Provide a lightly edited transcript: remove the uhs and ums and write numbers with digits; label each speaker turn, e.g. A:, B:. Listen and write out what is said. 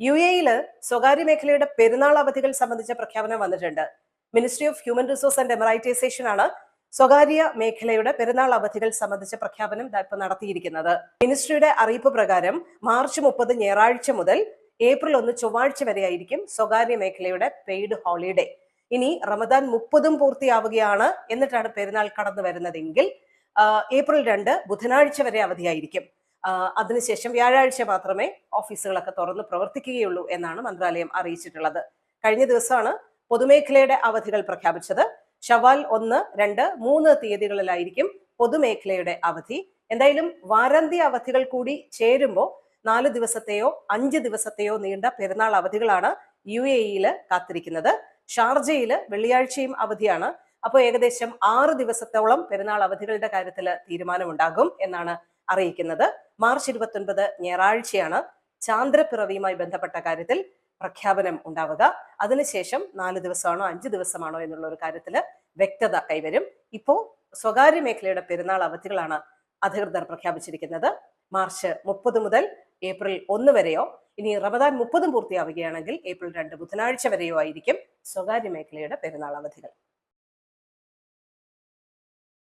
A: UAE-ല് സ്വകാര്യ മേഖലയുടെ പെരുന്നാൾ അവധികൾ സംബന്ധിച്ച പ്രഖ്യാപനം വന്നിട്ടുണ്ട്. Ministry of human resource and emiratisation ആണ് സ്വകാര്യ മേഖലയുടെ പെരുന്നാൾ അവധികൾ സംബന്ധിച്ച പ്രഖ്യാപനം ഇപ്പൊ നടത്തിയിരിക്കുന്നത്. മിനിസ്ട്രിയുടെ അറിയിപ്പ് പ്രകാരം മാർച്ച് 30 ഞായറാഴ്ച മുതൽ ഏപ്രിൽ 1 ചൊവ്വാഴ്ച വരെയായിരിക്കും സ്വകാര്യ മേഖലയുടെ പെയ്ഡ് ഹോളിഡേ. ഇനി റമദാൻ 30 പൂർത്തിയാവുകയാണ്, എന്നിട്ടാണ് പെരുന്നാൾ കടന്നു വരുന്നതെങ്കിൽ ഏപ്രിൽ 2 ബുധനാഴ്ച വരെ അവധിയായിരിക്കും. അതിനുശേഷം വ്യാഴാഴ്ച മാത്രമേ ഓഫീസുകളൊക്കെ തുറന്ന് പ്രവർത്തിക്കുകയുള്ളൂ എന്നാണ് മന്ത്രാലയം അറിയിച്ചിട്ടുള്ളത്. കഴിഞ്ഞ ദിവസമാണ് പൊതുമേഖലയുടെ അവധികൾ പ്രഖ്യാപിച്ചത്. ഷവാൽ 1, 2, 3 തീയതികളിലായിരിക്കും പൊതുമേഖലയുടെ അവധി. എന്തായാലും വാരാന്ത്യ അവധികൾ കൂടി ചേരുമ്പോൾ 4 ദിവസത്തെയോ 5 ദിവസത്തെയോ നീണ്ട പെരുന്നാൾ അവധികളാണ് UAE-ല് കാത്തിരിക്കുന്നത്. ഷാർജയില് വെള്ളിയാഴ്ചയും അവധിയാണ്. അപ്പോൾ ഏകദേശം 6 ദിവസത്തോളം പെരുന്നാൾ അവധികളുടെ കാര്യത്തിൽ തീരുമാനമുണ്ടാകും എന്നാണ് അറിയിക്കുന്നത്. മാർച്ച് 29 ഞായറാഴ്ചയാണ് ചാന്ദ്രപ്പിറവിയുമായി ബന്ധപ്പെട്ട കാര്യത്തിൽ പ്രഖ്യാപനം ഉണ്ടാവുക. അതിനുശേഷം 4 ദിവസമാണോ 5 ദിവസമാണോ എന്നുള്ള ഒരു കാര്യത്തിൽ വ്യക്തത കൈവരും. ഇപ്പോ സ്വകാര്യ മേഖലയുടെ പെരുന്നാൾ അവധികളാണ് അധികൃതർ പ്രഖ്യാപിച്ചിരിക്കുന്നത്. മാർച്ച് 30 മുതൽ ഏപ്രിൽ 1 വരെയോ, ഇനി റമദാൻ 30 പൂർത്തിയാവുകയാണെങ്കിൽ ഏപ്രിൽ 2 ബുധനാഴ്ച വരെയോ ആയിരിക്കും സ്വകാര്യ മേഖലയുടെ പെരുന്നാൾ അവധികൾ.